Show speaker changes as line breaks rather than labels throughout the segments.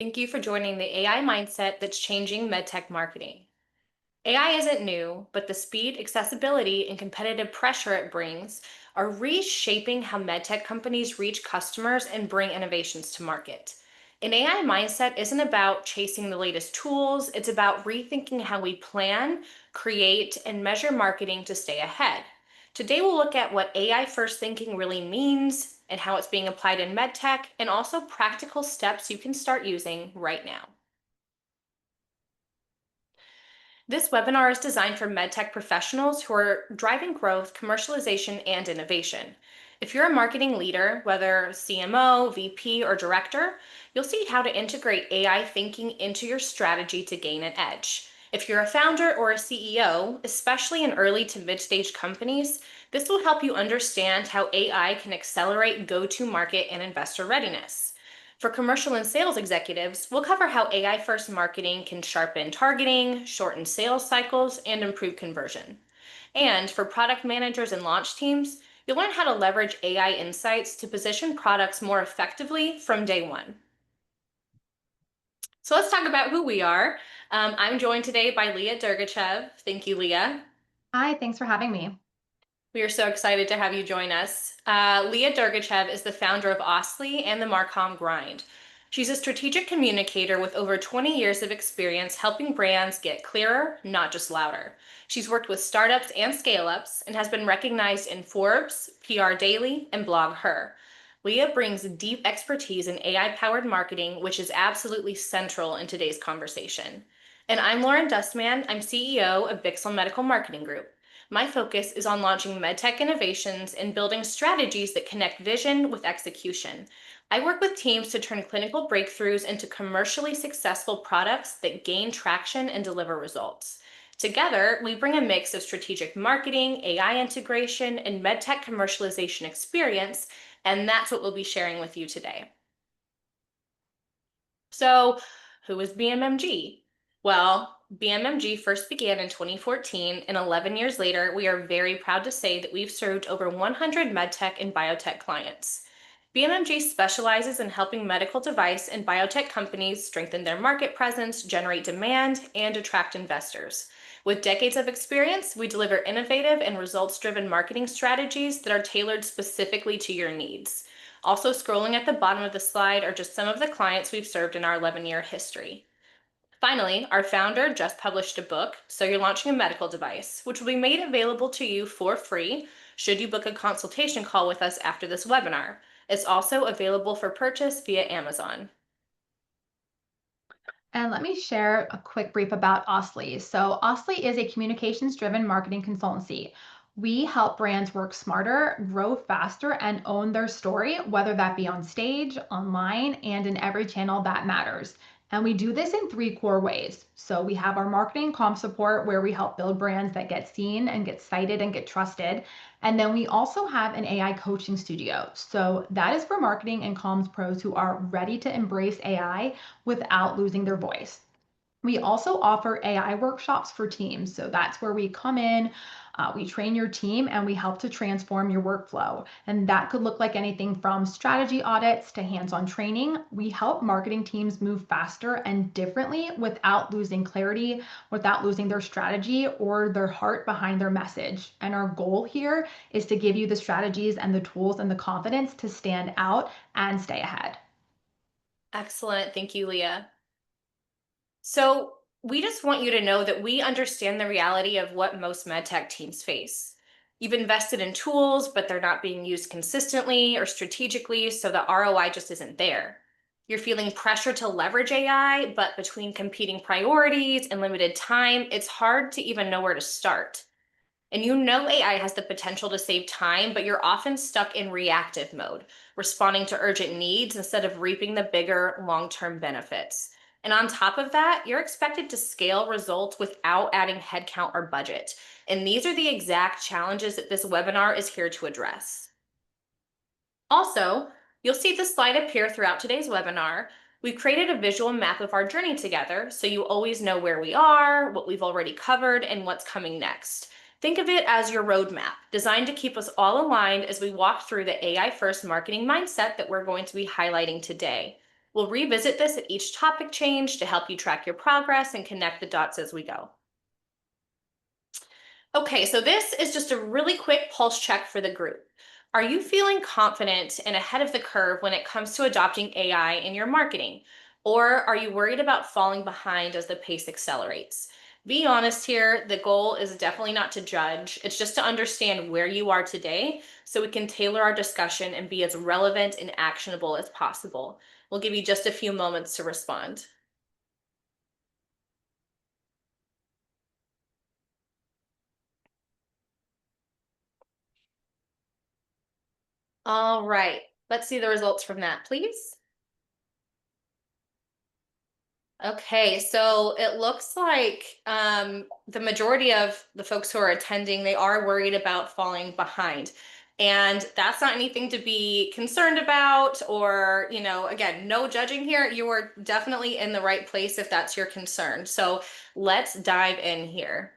Thank you for joining the AI mindset that's changing medtech marketing. AI isn't new, but the speed, accessibility, and competitive pressure it brings are reshaping how medtech companies reach customers and bring innovations to market. An AI mindset isn't about chasing the latest tools, it's about rethinking how we plan, create, and measure marketing to stay ahead. Today, we'll look at what AI first thinking really means and how it's being applied in medtech, and also practical steps you can start using right now. This webinar is designed for medtech professionals who are driving growth, commercialization, and innovation. If you're a marketing leader, whether CMO, VP, or director, you'll see how to integrate AI thinking into your strategy to gain an edge. If you're a founder or a CEO, especially in early to mid-stage companies, this will help you understand how AI can accelerate go-to-market and investor readiness. For commercial and sales executives, we'll cover how AI first marketing can sharpen targeting, shorten sales cycles, and improve conversion. And for product managers and launch teams, you'll learn how to leverage AI insights to position products more effectively from day one. So let's talk about who we are. I'm joined today by Leah Durgachev. Thank you, Leah.
Hi, thanks for having me.
We are so excited to have you join us. Leah Durgachev is the founder of Ostley and the Marcom Grind. She's a strategic communicator with over 20 years of experience helping brands get clearer, not just louder. She's worked with startups and scale-ups and has been recognized in Forbes, PR Daily, and Blog Her. Leah brings deep expertise in AI-powered marketing, which is absolutely central in today's conversation. And I'm Lauren Dustman. I'm CEO of Bixel Medical Marketing Group. My focus is on launching medtech innovations and building strategies that connect vision with execution. I work with teams to turn clinical breakthroughs into commercially successful products that gain traction and deliver results. Together, we bring a mix of strategic marketing, AI integration, and medtech commercialization experience, and that's what we'll be sharing with you today. So, who is BMMG? Well, BMMG first began in 2014, and 11 years later, we are very proud to say that we've served over 100 medtech and biotech clients. BMMG specializes in helping medical device and biotech companies strengthen their market presence, generate demand, and attract investors. With decades of experience, we deliver innovative and results-driven marketing strategies that are tailored specifically to your needs. Also, scrolling at the bottom of the slide are just some of the clients we've served in our 11-year history. Finally, our founder just published a book, So You're Launching a Medical Device, which will be made available to you for free should you book a consultation call with us after this webinar. It's also available for purchase via Amazon.
And let me share a quick brief about Ostley. So, Ostley is a communications driven marketing consultancy. We help brands work smarter, grow faster, and own their story, whether that be on stage, online, and in every channel that matters. And we do this in three core ways. So, we have our marketing comm support, where we help build brands that get seen and get cited and get trusted. And then we also have an AI coaching studio. So, that is for marketing and comms pros who are ready to embrace AI without losing their voice. We also offer AI workshops for teams. So that's where we come in, we train your team, and we help to transform your workflow. And that could look like anything from strategy audits to hands on training. We help marketing teams move faster and differently without losing clarity, without losing their strategy or their heart behind their message. And our goal here is to give you the strategies and the tools and the confidence to stand out and stay ahead.
Excellent. Thank you, Leah. So we just want you to know that we understand the reality of what most medtech teams face. You've invested in tools, but they're not being used consistently or strategically, so the ROI just isn't there. You're feeling pressure to leverage AI, but between competing priorities and limited time, it's hard to even know where to start. And you know AI has the potential to save time, but you're often stuck in reactive mode, responding to urgent needs instead of reaping the bigger long-term benefits. And on top of that, you're expected to scale results without adding headcount or budget. And these are the exact challenges that this webinar is here to address. Also, you'll see this slide appear throughout today's webinar. We've created a visual map of our journey together, so you always know where we are, what we've already covered, and what's coming next. Think of it as your roadmap, designed to keep us all aligned as we walk through the AI-first marketing mindset that we're going to be highlighting today. We'll revisit this at each topic change to help you track your progress and connect the dots as we go. Okay, so this is just a really quick pulse check for the group. Are you feeling confident and ahead of the curve when it comes to adopting AI in your marketing? Or are you worried about falling behind as the pace accelerates? Be honest here, the goal is definitely not to judge. It's just to understand where you are today so we can tailor our discussion and be as relevant and actionable as possible. We'll give you just a few moments to respond. All right, let's see the results from that, please. Okay, so it looks like the majority of the folks who are attending, they are worried about falling behind. And that's not anything to be concerned about, or, again, no judging here. You are definitely in the right place if that's your concern. So let's dive in here.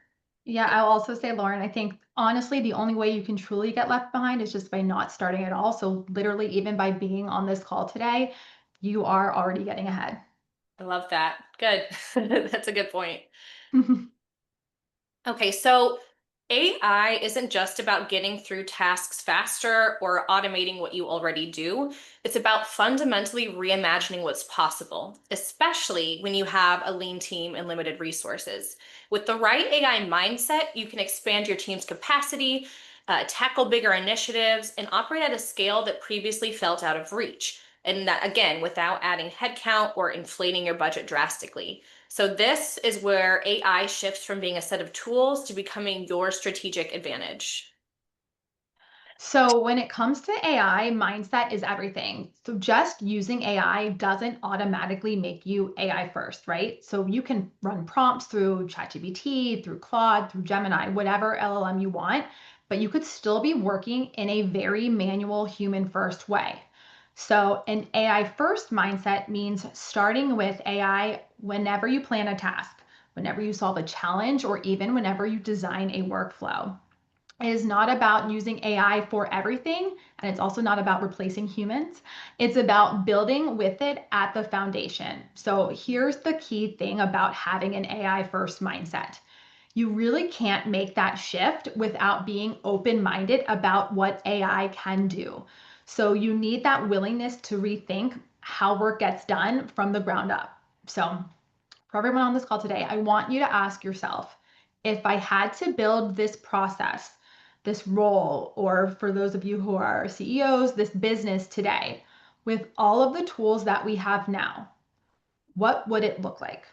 Yeah, I'll also say, Lauren, I think honestly, the only way you can truly get left behind is just by not starting at all. So, literally, even by being on this call today, you are already getting ahead.
I love that. Good. That's a good point. Okay, so AI isn't just about getting through tasks faster or automating what you already do. It's about fundamentally reimagining what's possible, especially when you have a lean team and limited resources. With the right AI mindset, you can expand your team's capacity, tackle bigger initiatives, and operate at a scale that previously felt out of reach. And that, again, without adding headcount or inflating your budget drastically. So this is where AI shifts from being a set of tools to becoming your strategic advantage.
So, when it comes to AI, mindset is everything. So, just using AI doesn't automatically make you AI first, right? So, you can run prompts through ChatGPT, through Claude, through Gemini, whatever LLM you want, but you could still be working in a very manual, human first way. So, an AI first mindset means starting with AI whenever you plan a task, whenever you solve a challenge, or even whenever you design a workflow. It is not about using AI for everything, and it's also not about replacing humans. It's about building with it at the foundation. So, here's the key thing about having an AI first mindset: you really can't make that shift without being open minded about what AI can do. So, you need that willingness to rethink how work gets done from the ground up. So, for everyone on this call today, I want you to ask yourself, if I had to build this process, this role, or for those of you who are CEOs, this business today, with all of the tools that we have now, what would it look like?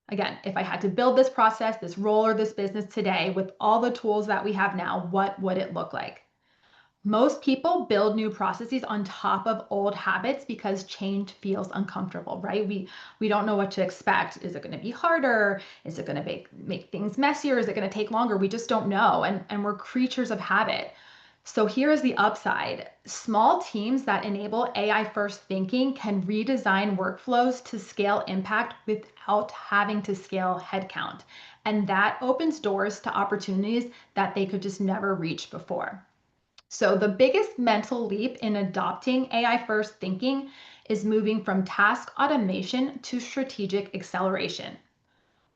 Again, if I had to build this process, this role, or this business today with all the tools that we have now, what would it look like? Most people build new processes on top of old habits because change feels uncomfortable, right? We don't know what to expect. Is it going to be harder? Is it going to make things messier? Is it going to take longer? We just don't know. And we're creatures of habit. So here is the upside. Small teams that enable AI first thinking can redesign workflows to scale impact without having to scale headcount. And that opens doors to opportunities that they could just never reach before. So, the biggest mental leap in adopting AI first thinking is moving from task automation to strategic acceleration.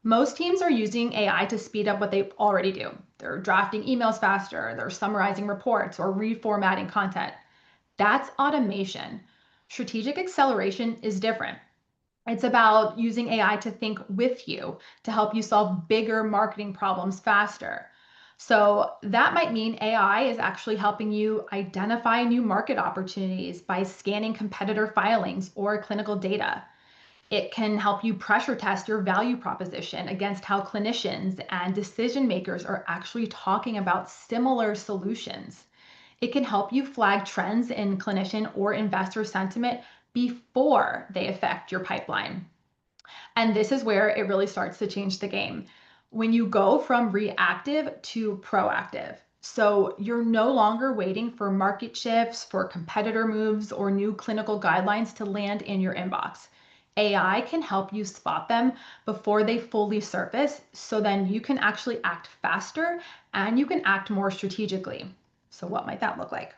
Most teams are using AI to speed up what they already do. They're drafting emails faster, they're summarizing reports, or reformatting content. That's automation. Strategic acceleration is different. It's about using AI to think with you to help you solve bigger marketing problems faster. So that might mean AI is actually helping you identify new market opportunities by scanning competitor filings or clinical data. It can help you pressure test your value proposition against how clinicians and decision makers are actually talking about similar solutions. It can help you flag trends in clinician or investor sentiment before they affect your pipeline. And this is where it really starts to change the game. When you go from reactive to proactive. So you're no longer waiting for market shifts, for competitor moves, or new clinical guidelines to land in your inbox. AI can help you spot them before they fully surface, so then you can actually act faster and you can act more strategically. So, what might that look like?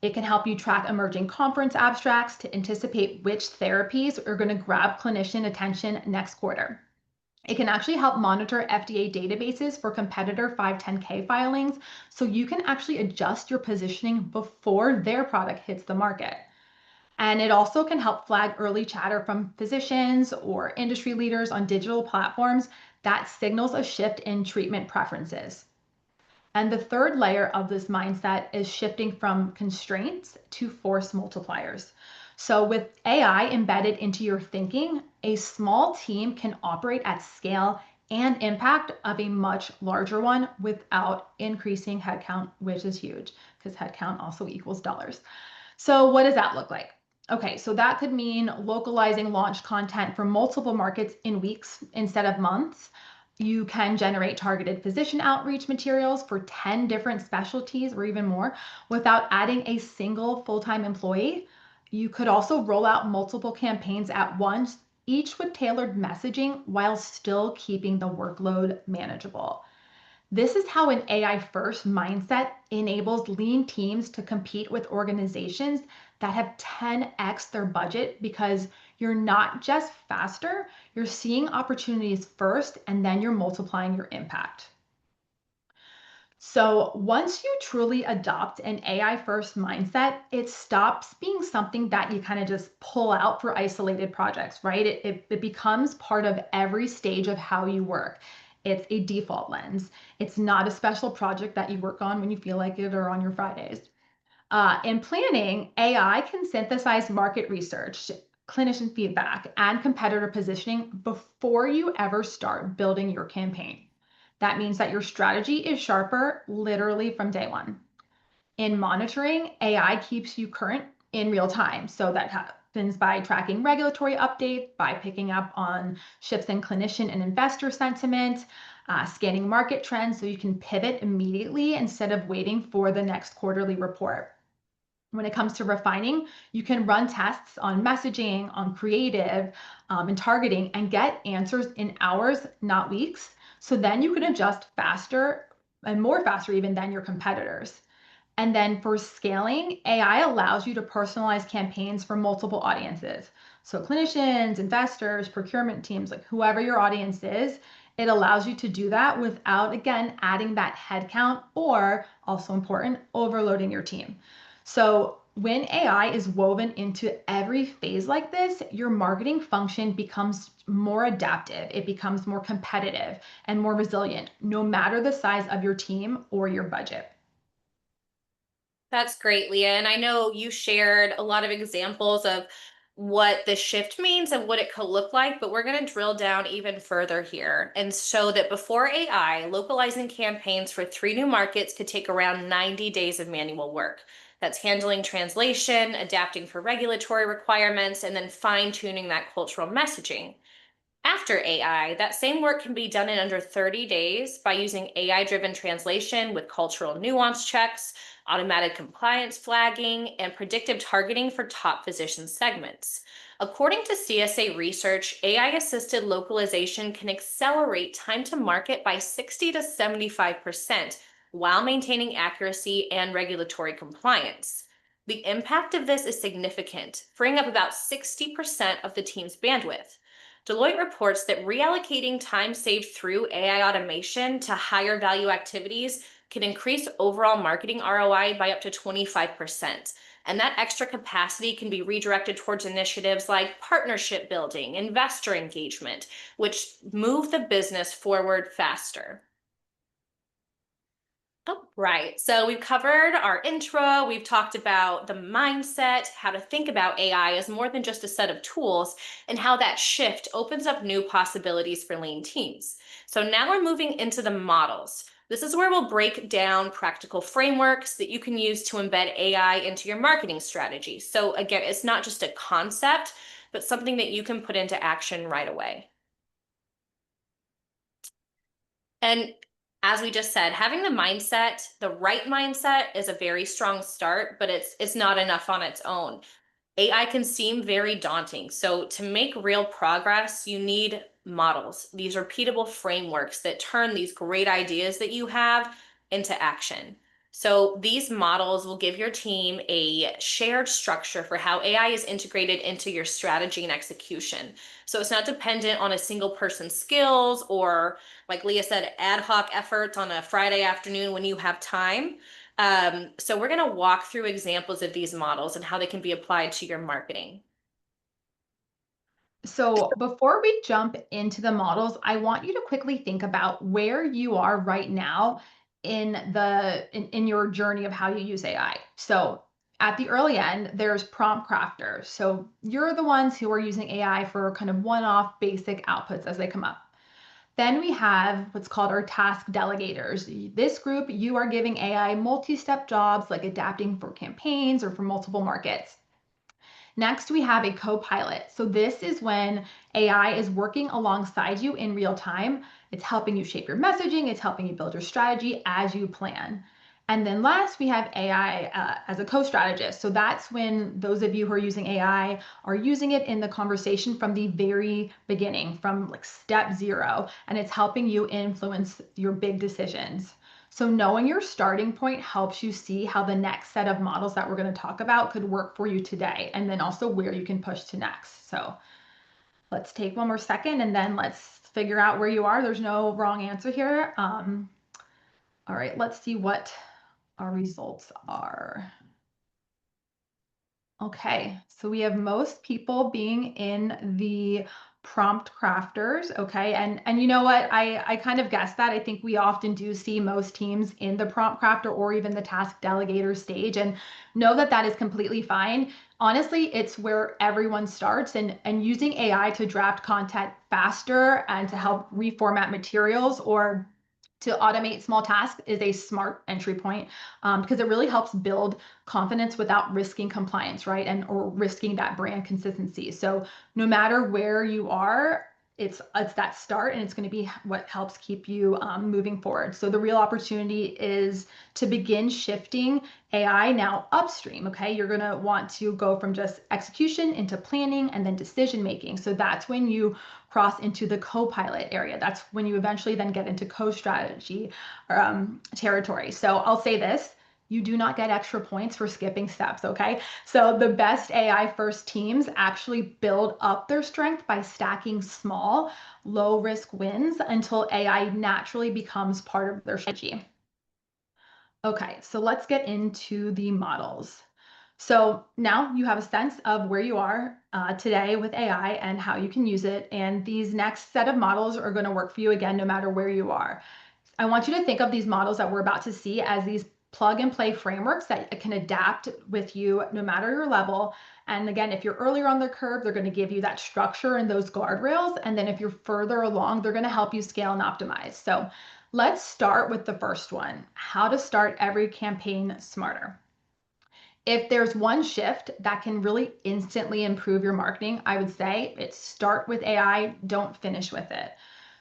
It can help you track emerging conference abstracts to anticipate which therapies are going to grab clinician attention next quarter. It can actually help monitor FDA databases for competitor 510(k) filings so you can actually adjust your positioning before their product hits the market. And it also can help flag early chatter from physicians or industry leaders on digital platforms that signals a shift in treatment preferences. And the third layer of this mindset is shifting from constraints to force multipliers. So, with AI embedded into your thinking, a small team can operate at scale and impact of a much larger one without increasing headcount, which is huge because headcount also equals dollars. So, what does that look like? Okay, so that could mean localizing launch content for multiple markets in weeks instead of months. You can generate targeted physician outreach materials for 10 different specialties or even more without adding a single full time employee. You could also roll out multiple campaigns at once, each with tailored messaging while still keeping the workload manageable. This is how an AI first mindset enables lean teams to compete with organizations that have 10x their budget because you're not just faster, you're seeing opportunities first and then you're multiplying your impact. So once you truly adopt an AI first mindset, it stops being something that you kind of just pull out for isolated projects, right? It becomes part of every stage of how you work. It's a default lens. It's not a special project that you work on when you feel like it or on your Fridays. In planning, AI can synthesize market research, clinician feedback, and competitor positioning before you ever start building your campaign. That means that your strategy is sharper literally from day one. In monitoring, AI keeps you current in real time. So that happens by tracking regulatory updates, by picking up on shifts in clinician and investor sentiment, scanning market trends so you can pivot immediately instead of waiting for the next quarterly report. When it comes to refining, you can run tests on messaging, on creative, and targeting and get answers in hours, not weeks. So then you can adjust faster and more faster even than your competitors. And then for scaling, AI allows you to personalize campaigns for multiple audiences. So clinicians, investors, procurement teams, like whoever your audience is, it allows you to do that without, again, adding that headcount or, also important, overloading your team. So when AI is woven into every phase like this, your marketing function becomes more adaptive, it becomes more competitive and more resilient, no matter the size of your team or your budget.
That's great, Leah. And I know you shared a lot of examples of what the shift means and what it could look like, but we're going to drill down even further here and show that before AI, localizing campaigns for 3 new markets could take around 90 days of manual work. That's handling translation, adapting for regulatory requirements, and then fine tuning that cultural messaging. After AI, that same work can be done in under 30 days by using AI-driven translation with cultural nuance checks, automatic compliance flagging, and predictive targeting for top physician segments. According to CSA research, AI-assisted localization can accelerate time to market by 60 to 75% while maintaining accuracy and regulatory compliance. The impact of this is significant, freeing up about 60% of the team's bandwidth. Deloitte reports that reallocating time saved through AI automation to higher value activities can increase overall marketing ROI by up to 25%. And that extra capacity can be redirected towards initiatives like partnership building, investor engagement, which move the business forward faster. Oh, right. So we've covered our intro. We've talked about the mindset, how to think about AI as more than just a set of tools, and how that shift opens up new possibilities for lean teams. So now we're moving into the models. This is where we'll break down practical frameworks that you can use to embed AI into your marketing strategy. So again, it's not just a concept, but something that you can put into action right away. And as we just said, having the right mindset is a very strong start, but it's not enough on its own. AI can seem very daunting. So to make real progress, you need models, these repeatable frameworks that turn these great ideas that you have into action. So these models will give your team a shared structure for how AI is integrated into your strategy and execution. So it's not dependent on a single person's skills or, like Leah said, ad hoc efforts on a Friday afternoon when you have time. So we're going to walk through examples of these models and how they can be applied to your marketing.
So before we jump into the models, I want you to quickly think about where you are right now in your journey of how you use AI. So at the early end, there's prompt crafters. So you're the ones who are using AI for kind of one-off basic outputs as they come up. Then we have what's called our task delegators. This group, you are giving AI multi-step jobs like adapting for campaigns or for multiple markets. Next, we have a co-pilot. So this is when AI is working alongside you in real time. It's helping you shape your messaging. It's helping you build your strategy as you plan. And then last, we have AI as a co-strategist. So that's when those of you who are using AI are using it in the conversation from the very beginning, from like step zero, and it's helping you influence your big decisions. So knowing your starting point helps you see how the next set of models that we're going to talk about could work for you today, and then also where you can push to next. So let's take one more second and then let's figure out where you are. There's no wrong answer here. All right, let's see what our results are. Okay, so we have most people being in the prompt crafters. Okay, and you know what? I kind of guessed that. I think we often do see most teams in the prompt crafter or even the task delegator stage, and know that that is completely fine. Honestly, it's where everyone starts, and using AI to draft content faster and to help reformat materials or to automate small tasks is a smart entry point, because it really helps build confidence without risking compliance, right? And or risking that brand consistency. So no matter where you are, it's that start, and it's going to be what helps keep you moving forward. So the real opportunity is to begin shifting AI now upstream. Okay, you're going to want to go from just execution into planning and then decision making. So that's when you cross into the co-pilot area. That's when you eventually then get into co-strategy territory. So I'll say this: you do not get extra points for skipping steps, okay? So the best AI first teams actually build up their strength by stacking small, low risk wins until AI naturally becomes part of their strategy. Okay, so let's get into the models. So now you have a sense of where you are today with AI and how you can use it. And these next set of models are going to work for you again, no matter where you are. I want you to think of these models that we're about to see as these plug and play frameworks that can adapt with you no matter your level. And again, if you're earlier on the curve, they're going to give you that structure and those guardrails. And then if you're further along, they're going to help you scale and optimize. So let's start with the first one: how to start every campaign smarter. If there's one shift that can really instantly improve your marketing, I would say it's start with AI, don't finish with it.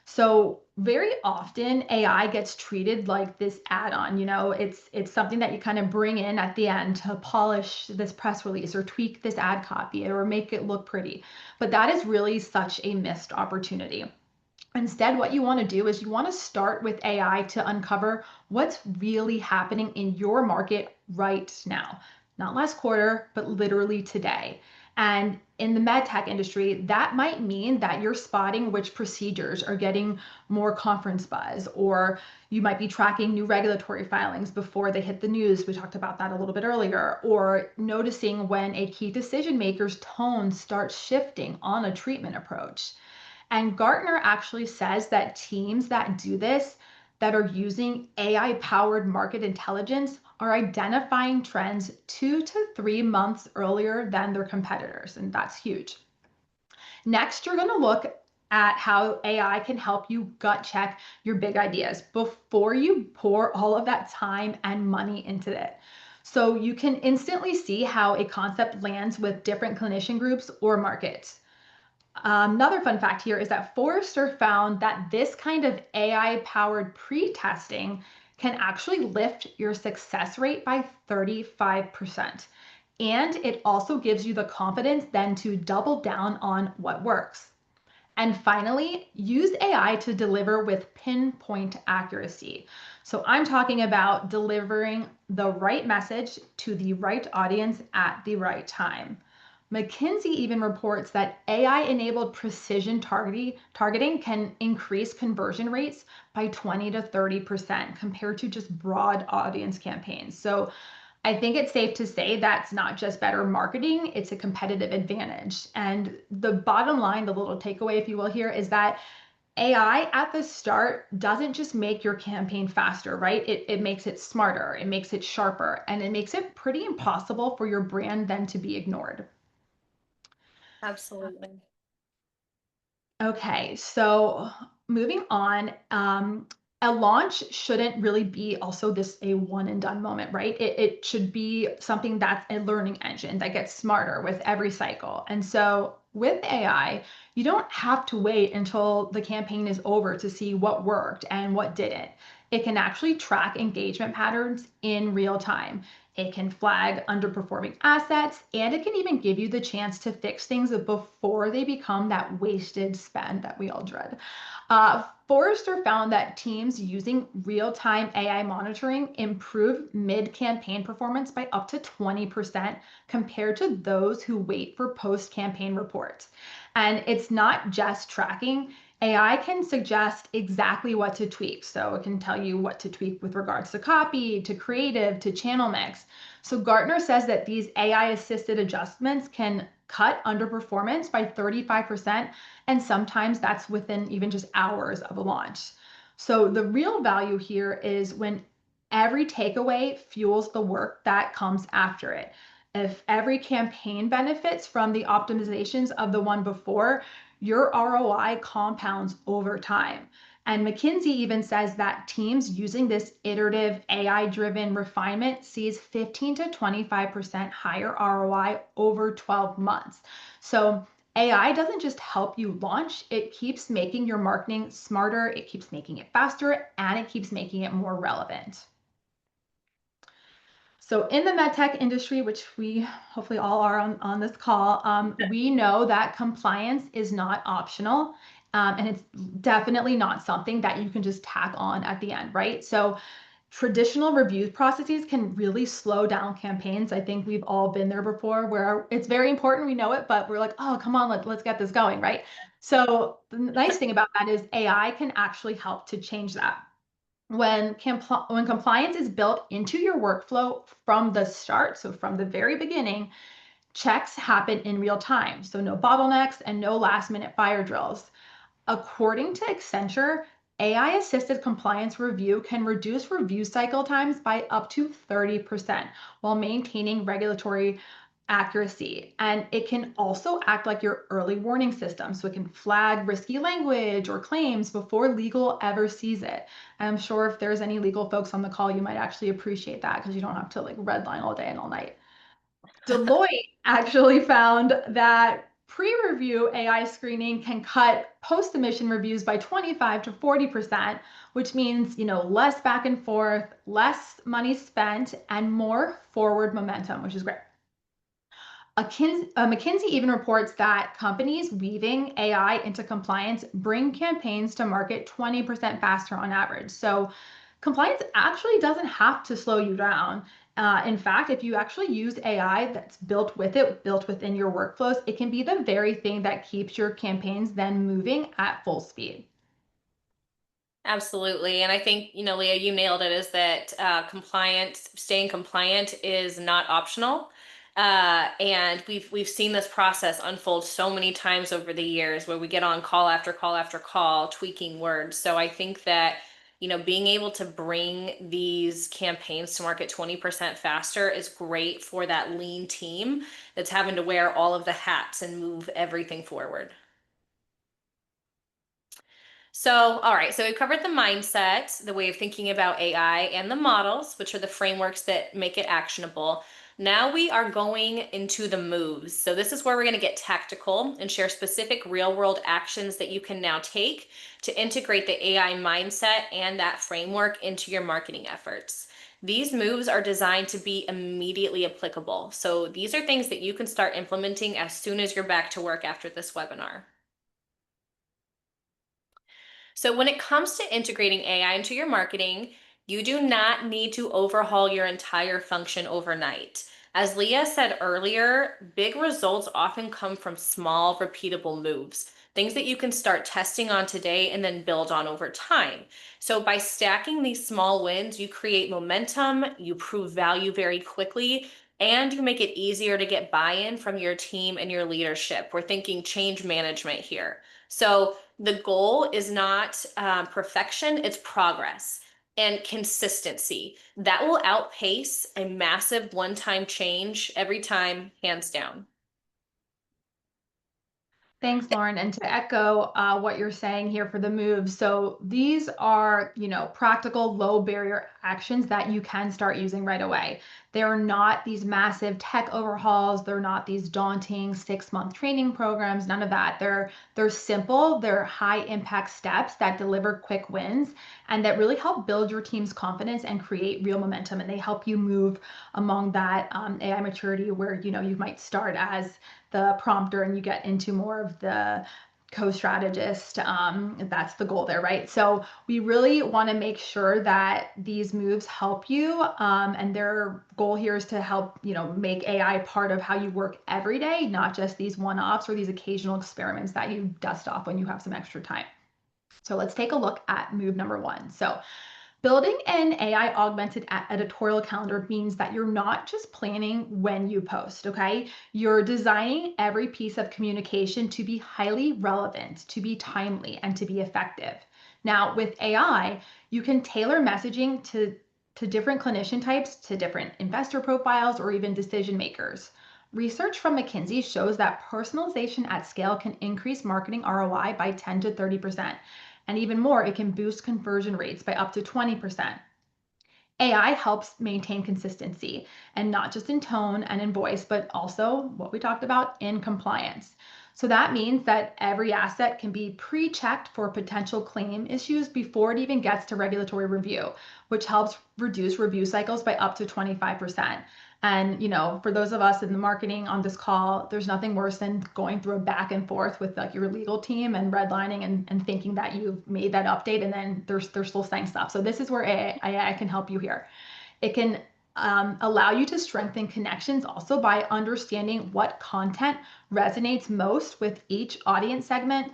So very often AI gets treated like this add-on, it's something that you kind of bring in at the end to polish this press release or tweak this ad copy or make it look pretty. But that is really such a missed opportunity. Instead, what you want to do is you want to start with AI to uncover what's really happening in your market right now. Not last quarter, but literally today. And in the MedTech industry, that might mean that you're spotting which procedures are getting more conference buzz, or you might be tracking new regulatory filings before they hit the news. We talked about that a little bit earlier, or noticing when a key decision maker's tone starts shifting on a treatment approach. And Gartner actually says that teams that do this, that are using AI powered market intelligence, are identifying trends 2 to 3 months earlier than their competitors. And that's huge. Next, you're going to look at how AI can help you gut check your big ideas before you pour all of that time and money into it. So you can instantly see how a concept lands with different clinician groups or markets. Another fun fact here is that Forrester found that this kind of AI powered pre testing can actually lift your success rate by 35%. And it also gives you the confidence then to double down on what works. And finally, use AI to deliver with pinpoint accuracy. So I'm talking about delivering the right message to the right audience at the right time. McKinsey even reports that AI enabled precision targeting can increase conversion rates by 20 to 30% compared to just broad audience campaigns. So I think it's safe to say that's not just better marketing, it's a competitive advantage. And the bottom line, the little takeaway, if you will, here is that AI at the start doesn't just make your campaign faster, right? It makes it smarter, it makes it sharper, and it makes it pretty impossible for your brand then to be ignored.
Absolutely.
Okay, so moving on, a launch shouldn't really be also this a one and done moment, right? It should be something that's a learning engine that gets smarter with every cycle. And so with AI, you don't have to wait until the campaign is over to see what worked and what didn't. It can actually track engagement patterns in real time. It can flag underperforming assets, and it can even give you the chance to fix things before they become that wasted spend that we all dread. Forrester found that teams using real-time AI monitoring improve mid-campaign performance by up to 20% compared to those who wait for post-campaign reports. And it's not just tracking. AI can suggest exactly what to tweak. So it can tell you what to tweak with regards to copy, to creative, to channel mix. So Gartner says that these AI assisted adjustments can cut underperformance by 35%, and sometimes that's within even just hours of a launch. So the real value here is when every takeaway fuels the work that comes after it. If every campaign benefits from the optimizations of the one before, your ROI compounds over time. And McKinsey even says that teams using this iterative AI driven refinement sees 15 to 25% higher ROI over 12 months. So AI doesn't just help you launch, it keeps making your marketing smarter, it keeps making it faster, and it keeps making it more relevant. So in the medtech industry, which we hopefully all are on this call, we know that compliance is not optional. And it's definitely not something that you can just tack on at the end, right? So traditional review processes can really slow down campaigns. I think we've all been there before where it's very important, we know it, but we're like, oh, come on, let's get this going, right? So the nice thing about that is AI can actually help to change that. When compliance is built into your workflow from the start, so from the very beginning, checks happen in real time. So no bottlenecks and no last minute fire drills. According to Accenture, AI assisted compliance review can reduce review cycle times by up to 30% while maintaining regulatory accuracy. And it can also act like your early warning system. So it can flag risky language or claims before legal ever sees it. I'm sure if there's any legal folks on the call, you might actually appreciate that because you don't have to like redline all day and all night. Deloitte actually found that pre-review AI screening can cut post-submission reviews by 25 to 40%, which means, less back and forth, less money spent, and more forward momentum, which is great. McKinsey even reports that companies weaving AI into compliance bring campaigns to market 20% faster on average. So compliance actually doesn't have to slow you down. In fact, if you actually use AI that's built within your workflows, it can be the very thing that keeps your campaigns then moving at full speed.
Absolutely. And I think, Leah, you nailed it, is that staying compliant is not optional. And we've seen this process unfold so many times over the years where we get on call after call after call, tweaking words. So I think that, being able to bring these campaigns to market 20% faster is great for that lean team that's having to wear all of the hats and move everything forward. So, all right, so we've covered the mindset, the way of thinking about AI, and the models, which are the frameworks that make it actionable. Now we are going into the moves. So this is where we're going to get tactical and share specific real-world actions that you can now take to integrate the AI mindset and that framework into your marketing efforts. These moves are designed to be immediately applicable. So these are things that you can start implementing as soon as you're back to work after this webinar. So, when it comes to integrating AI into your marketing, you do not need to overhaul your entire function overnight. As Leah said earlier, big results often come from small, repeatable moves, things that you can start testing on today and then build on over time. So, by stacking these small wins, you create momentum, you prove value very quickly, and you make it easier to get buy in from your team and your leadership. We're thinking change management here. So, the goal is not perfection, it's progress and consistency. That will outpace a massive one time change every time, hands down.
Thanks, Lauren. And to echo what you're saying here for the moves, so these are, practical, low barrier actions that you can start using right away. They're not these massive tech overhauls. They're not these daunting 6-month training programs. None of that. They're simple. They're high impact steps that deliver quick wins and that really help build your team's confidence and create real momentum. And they help you move among that AI maturity where you might start as the prompter and you get into more of the co-strategist. That's the goal there, right? So we really want to make sure that these moves help you, and their goal here is to help make AI part of how you work every day, not just these one-offs or these occasional experiments that you dust off when you have some extra time. So let's take a look at move number one. So building an AI augmented editorial calendar means that you're not just planning when you post, okay? You're designing every piece of communication to be highly relevant, to be timely, and to be effective. Now, with AI, you can tailor messaging to different clinician types, to different investor profiles, or even decision makers. Research from McKinsey shows that personalization at scale can increase marketing ROI by 10 to 30%. And even more, it can boost conversion rates by up to 20%. AI helps maintain consistency, and not just in tone and in voice, but also what we talked about in compliance. So that means that every asset can be pre-checked for potential claim issues before it even gets to regulatory review, which helps reduce review cycles by up to 25%. And for those of us in the marketing on this call, there's nothing worse than going through a back and forth with like your legal team and redlining and thinking that you've made that update and then they're still saying stuff. So this is where AI can help you here. It can allow you to strengthen connections also by understanding what content resonates most with each audience segment,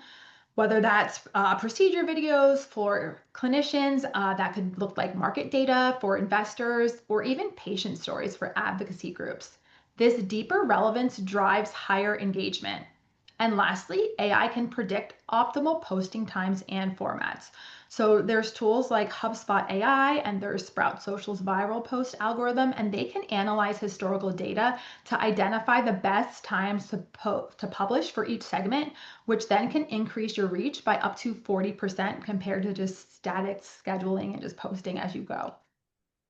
whether that's procedure videos for clinicians, that could look like market data for investors, or even patient stories for advocacy groups. This deeper relevance drives higher engagement. And lastly, AI can predict optimal posting times and formats. So there's tools like HubSpot AI and there's Sprout Social's viral post algorithm, and they can analyze historical data to identify the best times to publish for each segment, which then can increase your reach by up to 40% compared to just static scheduling and just posting as you go.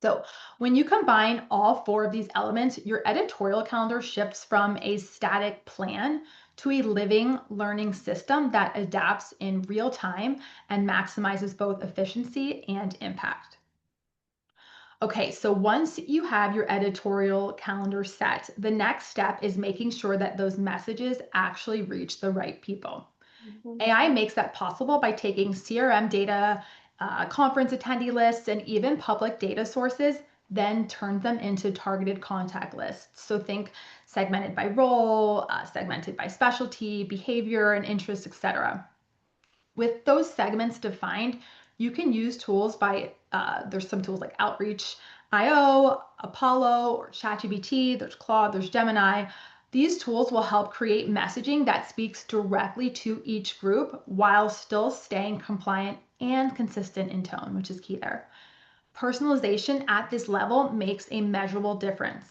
So when you combine all four of these elements, your editorial calendar shifts from a static plan to a living learning system that adapts in real time and maximizes both efficiency and impact. Okay, so once you have your editorial calendar set, the next step is making sure that those messages actually reach the right people.
Mhm.
AI makes that possible by taking CRM data, conference attendee lists, and even public data sources, then turns them into targeted contact lists. So think segmented by role, segmented by specialty, behavior, and interest, etc. With those segments defined, you can use tools there's some tools like Outreach.io, Apollo, or ChatGPT, there's Claude, there's Gemini. These tools will help create messaging that speaks directly to each group while still staying compliant and consistent in tone, which is key there. Personalization at this level makes a measurable difference.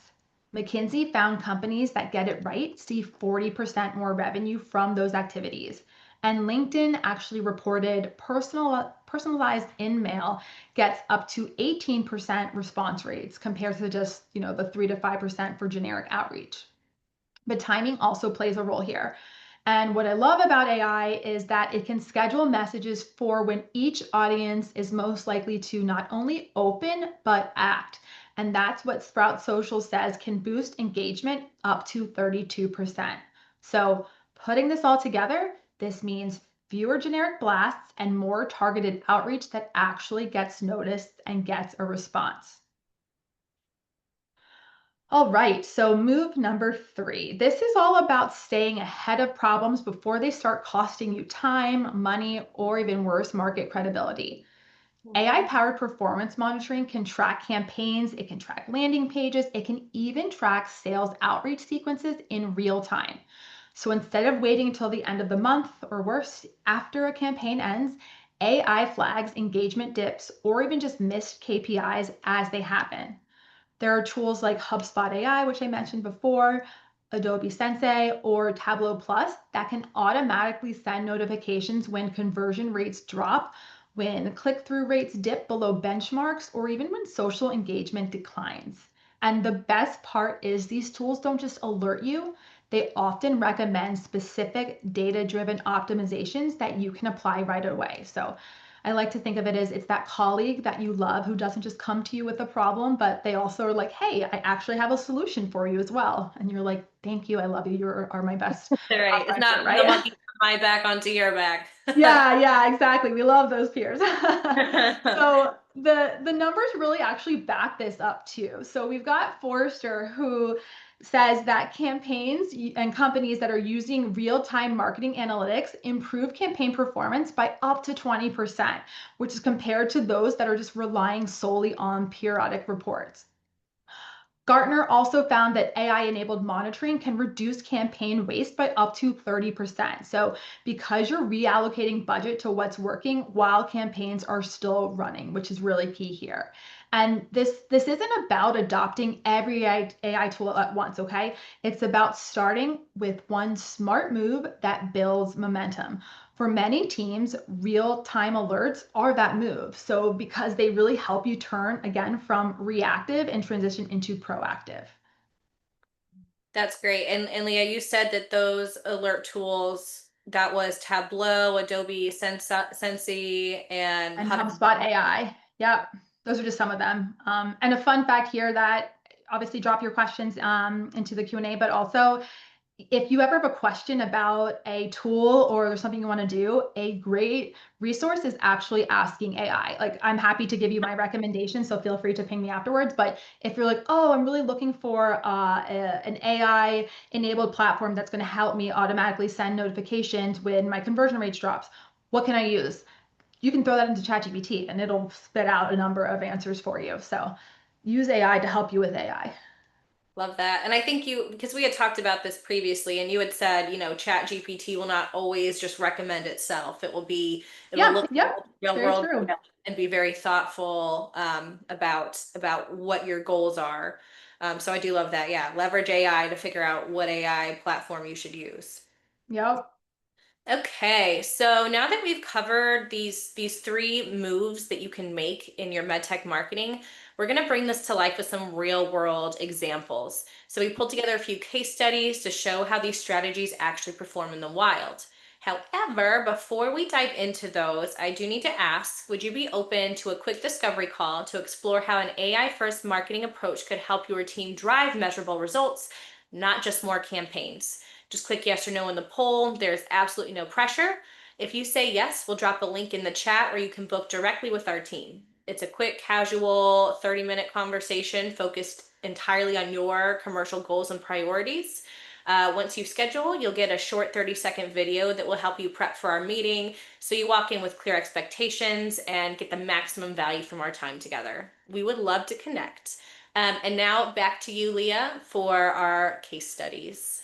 McKinsey found companies that get it right see 40% more revenue from those activities. And LinkedIn actually reported personalized in-mail gets up to 18% response rates compared to just, the 3 to 5% for generic outreach. But timing also plays a role here. And what I love about AI is that it can schedule messages for when each audience is most likely to not only open, but act. And that's what Sprout Social says can boost engagement up to 32%. So putting this all together, this means fewer generic blasts and more targeted outreach that actually gets noticed and gets a response. All right, so move number 3. This is all about staying ahead of problems before they start costing you time, money, or even worse, market credibility.
Mhm.
AI-powered performance monitoring can track campaigns, it can track landing pages, it can even track sales outreach sequences in real time. So instead of waiting until the end of the month or worse, after a campaign ends, AI flags engagement dips or even just missed KPIs as they happen. There are tools like HubSpot AI, which I mentioned before, Adobe Sensei, or Tableau Plus that can automatically send notifications when conversion rates drop, when click-through rates dip below benchmarks, or even when social engagement declines. And the best part is these tools don't just alert you, they often recommend specific data-driven optimizations that you can apply right away. So I like to think of it as it's that colleague that you love who doesn't just come to you with a problem, but they also are like, hey, I actually have a solution for you as well. And you're like, thank you, I love you, you are my best
All right. It's
prospector,
not the
right?
monkey from my back onto your back.
Yeah, yeah, exactly. We love those peers. So the numbers really actually back this up too. So we've got Forrester who says that campaigns and companies that are using real-time marketing analytics improve campaign performance by up to 20%, which is compared to those that are just relying solely on periodic reports. Gartner also found that AI-enabled monitoring can reduce campaign waste by up to 30%. So because you're reallocating budget to what's working while campaigns are still running, which is really key here. And this isn't about adopting every AI tool at once, okay? It's about starting with one smart move that builds momentum. For many teams, real-time alerts are that move. So because they really help you turn again from reactive and transition into proactive.
That's great. And Leah, you said that those alert tools, that was Tableau, Adobe Sensei, and
And
how to.
HubSpot AI. Yep, those are just some of them. And a fun fact here that obviously drop your questions into the Q&A, but also if you ever have a question about a tool or there's something you want to do, a great resource is actually asking AI. Like I'm happy to give you my recommendations, so feel free to ping me afterwards. But if you're like, oh, I'm really looking for an AI enabled platform that's going to help me automatically send notifications when my conversion rates drops, what can I use? You can throw that into ChatGPT and it'll spit out a number of answers for you. So use AI to help you with AI.
Love that. And I think you, because we had talked about this previously, and you had said, Chat GPT will not always just recommend itself. It will
Yeah,
look
yep,
at real
very
world
true.
data and be very thoughtful about what your goals are. So I do love that. Yeah, leverage AI to figure out what AI platform you should use.
Yep.
Okay, so now that we've covered these three moves that you can make in your medtech marketing, we're going to bring this to life with some real world examples. So we pulled together a few case studies to show how these strategies actually perform in the wild. However, before we dive into those, I do need to ask, would you be open to a quick discovery call to explore how an AI first marketing approach could help your team drive measurable results, not just more campaigns? Just click yes or no in the poll. There's absolutely no pressure. If you say yes, we'll drop a link in the chat where you can book directly with our team. It's a quick, casual 30-minute conversation focused entirely on your commercial goals and priorities. Once you schedule, you'll get a short 30-second video that will help you prep for our meeting so you walk in with clear expectations and get the maximum value from our time together. We would love to connect. And now back to you, Leah, for our case studies.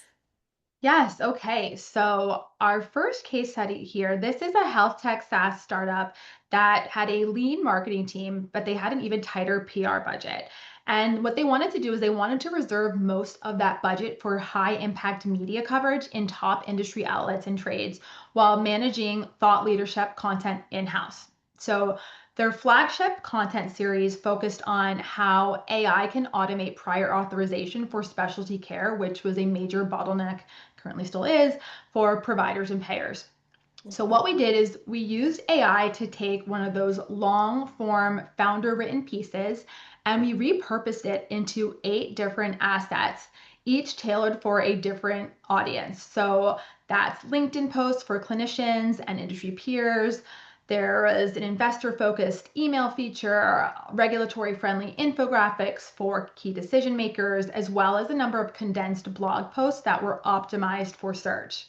Yes. Okay. So our first case study here, this is a health tech SaaS startup that had a lean marketing team, but they had an even tighter PR budget. And what they wanted to do is they wanted to reserve most of that budget for high impact media coverage in top industry outlets and trades while managing thought leadership content in-house. So their flagship content series focused on how AI can automate prior authorization for specialty care, which was a major bottleneck, currently still is, for providers and payers. So
Mhm.
what we did is we used AI to take one of those long form founder written pieces and we repurposed it into 8 different assets, each tailored for a different audience. So That's LinkedIn posts for clinicians and industry peers. There is an investor focused email feature, regulatory friendly infographics for key decision makers, as well as a number of condensed blog posts that were optimized for search.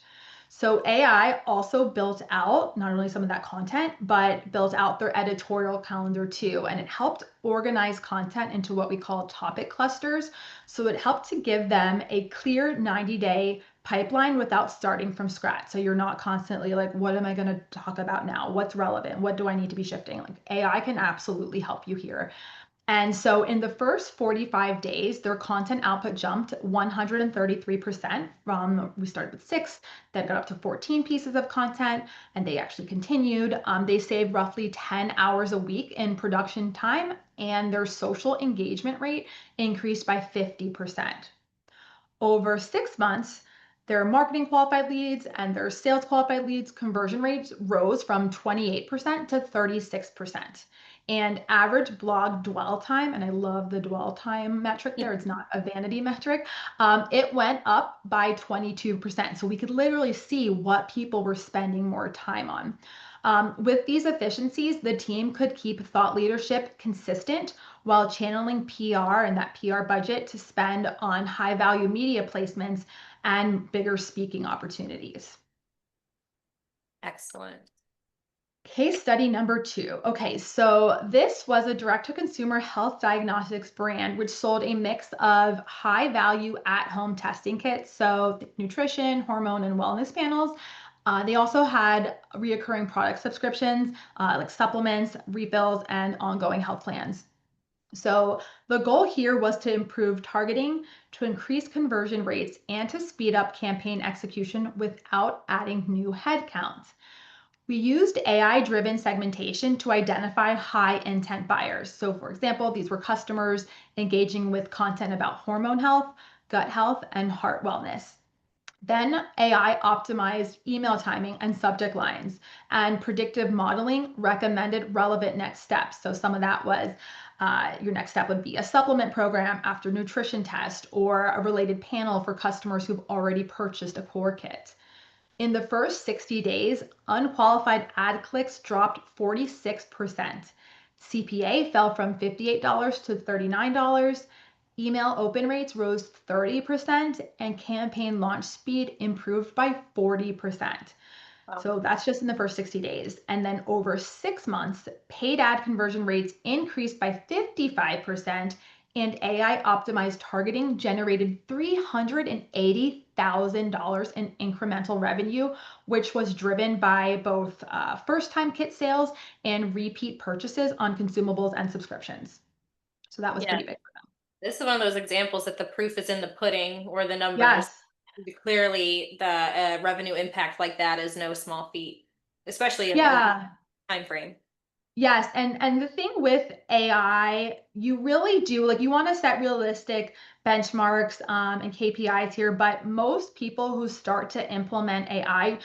So AI also built out not only some of that content, but built out their editorial calendar too. And it helped organize content into what we call topic clusters. So it helped to give them a clear 90-day pipeline without starting from scratch. So you're not constantly like, what am I going to talk about now? What's relevant? What do I need to be shifting? Like AI can absolutely help you here. And so in the first 45 days, their content output jumped 133% from, we started with 6, then got up to 14 pieces of content, and they actually continued. They saved roughly 10 hours a week in production time, and their social engagement rate increased by 50%. Over 6 months, their marketing qualified leads and their sales qualified leads conversion rates rose from 28% to 36%. And average blog dwell time, and I love the dwell time metric there, it's not a vanity metric, it went up by 22%. So we could literally see what people were spending more time on. With these efficiencies, the team could keep thought leadership consistent while channeling PR and that PR budget to spend on high value media placements and bigger speaking opportunities.
Excellent.
Case study number 2. Okay, so this was a direct to consumer health diagnostics brand which sold a mix of high value at home testing kits, so nutrition, hormone, and wellness panels. They also had reoccurring product subscriptions like supplements, refills, and ongoing health plans. So the goal here was to improve targeting, to increase conversion rates, and to speed up campaign execution without adding new headcounts. We used AI-driven segmentation to identify high intent buyers. So for example, these were customers engaging with content about hormone health, gut health, and heart wellness. Then AI optimized email timing and subject lines, and predictive modeling recommended relevant next steps. So some of that was your next step would be a supplement program after nutrition test or a related panel for customers who've already purchased a core kit. In the first 60 days, unqualified ad clicks dropped 46%. CPA fell from $58 to $39. Email open rates rose 30%, and campaign launch speed improved by 40%.
Wow.
So that's just in the first 60 days. And then over 6 months, paid ad conversion rates increased by 55%, and AI optimized targeting generated $380,000 in incremental revenue, which was driven by both first time kit sales and repeat purchases on consumables and subscriptions. So that was
Yeah,
pretty big.
this is one of those examples that the proof is in the pudding or the numbers.
Yes.
Clearly, the revenue impact like that is no small feat, especially in a
Yeah.
time frame.
Yes, and the thing with AI, you really do like you want to set realistic benchmarks and KPIs here, but most people who start to implement AI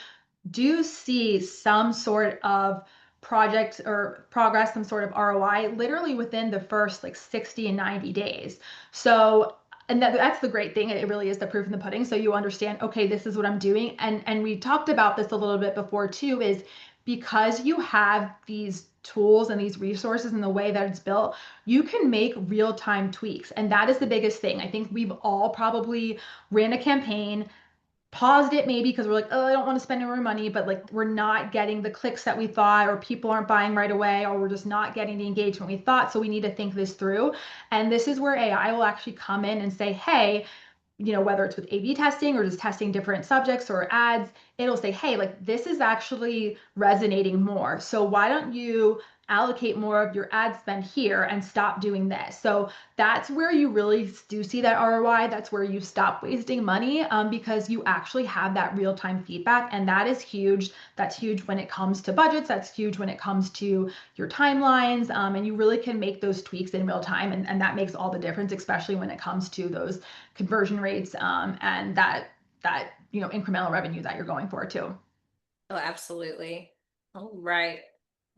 do see some sort of project or progress, some sort of ROI, literally within the first like 60 and 90 days. So, and that's the great thing. It really is the proof in the pudding. So you understand, okay, this is what I'm doing. And we talked about this a little bit before too, is because you have these tools and these resources and the way that it's built, you can make real-time tweaks. And that is the biggest thing. I think we've all probably ran a campaign, paused it maybe because we're like, oh, I don't want to spend any more money, but like we're not getting the clicks that we thought, or people aren't buying right away, or we're just not getting the engagement we thought. So we need to think this through. And this is where AI will actually come in and say, hey, whether it's with A/B testing or just testing different subjects or ads, it'll say, hey, like this is actually resonating more. So why don't you allocate more of your ad spend here and stop doing this? So that's where you really do see that ROI. That's where you stop wasting money because you actually have that real-time feedback. And that is huge. That's huge when it comes to budgets. That's huge when it comes to your timelines. And you really can make those tweaks in real time. And that makes all the difference, especially when it comes to those conversion rates and that incremental revenue that you're going for too.
Oh, absolutely. All right.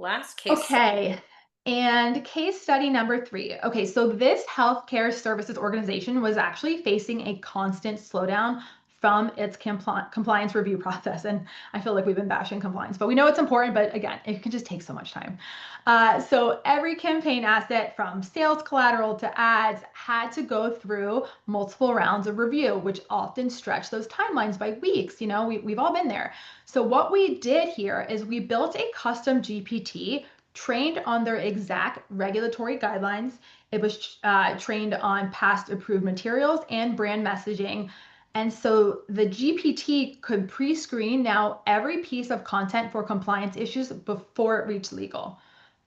Last case.
Okay. And case study number 3. Okay, so this healthcare services organization was actually facing a constant slowdown from its compliance review process. And I feel like we've been bashing compliance, but we know it's important, but again, it can just take so much time. So every campaign asset from sales collateral to ads had to go through multiple rounds of review, which often stretch those timelines by weeks. We've all been there. So what we did here is we built a custom GPT trained on their exact regulatory guidelines. It was trained on past approved materials and brand messaging. And so the GPT could pre-screen now every piece of content for compliance issues before it reached legal.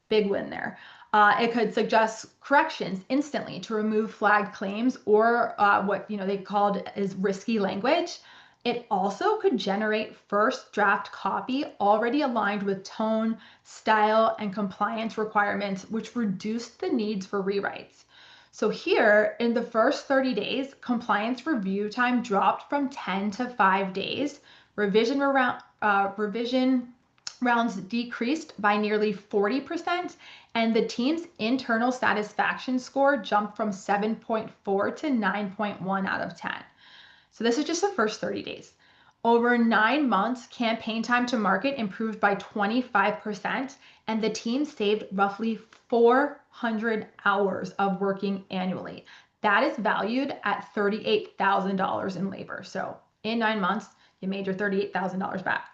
Big win there. It could suggest corrections instantly to remove flagged claims or what they called is risky language. It also could generate first draft copy already aligned with tone, style, and compliance requirements, which reduced the needs for rewrites. So here, in the first 30 days, compliance review time dropped from 10 to 5 days. Revision rounds decreased by nearly 40%, and the team's internal satisfaction score jumped from 7.4 to 9.1 out of 10. So this is just the first 30 days. Over 9 months, campaign time to market improved by 25%, and the team saved roughly 400 hours of working annually. That is valued at $38,000 in labor. So in 9 months, you made your $38,000 back.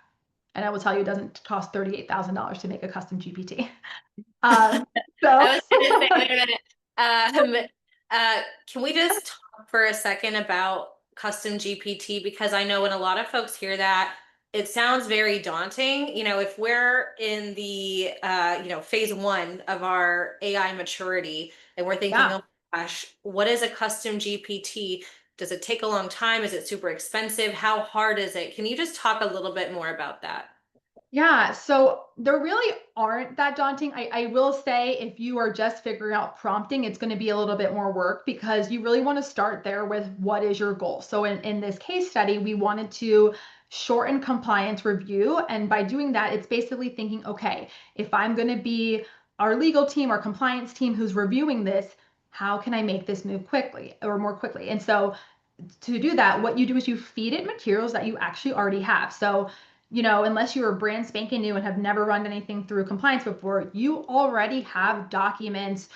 And I will tell you, it doesn't cost $38,000 to make a custom GPT. Um, so
I was going to say, wait a minute. Can we just talk for a second about custom GPT? Because I know when a lot of folks hear that, it sounds very daunting. If we're in the, phase one of our AI maturity and we're thinking,
yeah.
oh my gosh, what is a custom GPT? Does it take a long time? Is it super expensive? How hard is it? Can you just talk a little bit more about that?
Yeah, so there really aren't that daunting. I will say if you are just figuring out prompting, it's going to be a little bit more work because you really want to start there with what is your goal. So in this case study, we wanted to shorten compliance review. And by doing that, it's basically thinking, okay, if I'm going to be our legal team, our compliance team who's reviewing this, how can I make this move quickly or more quickly? And so to do that, what you do is you feed it materials that you actually already have. So, unless you are brand spanking new and have never run anything through compliance before, you already have documents,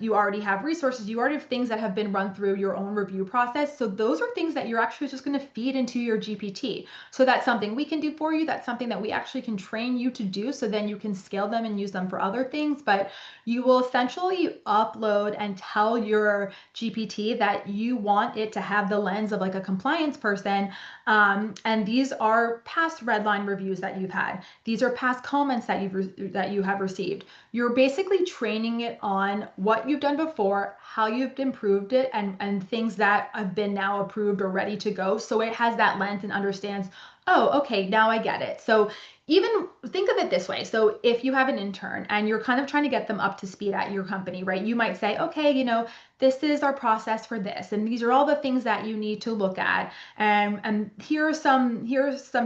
you already have resources, you already have things that have been run through your own review process. So those are things that you're actually just going to feed into your GPT. So that's something we can do for you. That's something that we actually can train you to do. So then you can scale them and use them for other things. But you will essentially upload and tell your GPT that you want it to have the lens of like a compliance person. And these are past redline reviews that you've had. These are past comments that you have received. You're basically training it on what you've done before, how you've improved it, and things that have been now approved or ready to go. So it has that lens and understands, oh, okay, now I get it. So even think of it this way. So if you have an intern and you're kind of trying to get them up to speed at your company, right? You might say, okay, this is our process for this, and these are all the things that you need to look at. And here's some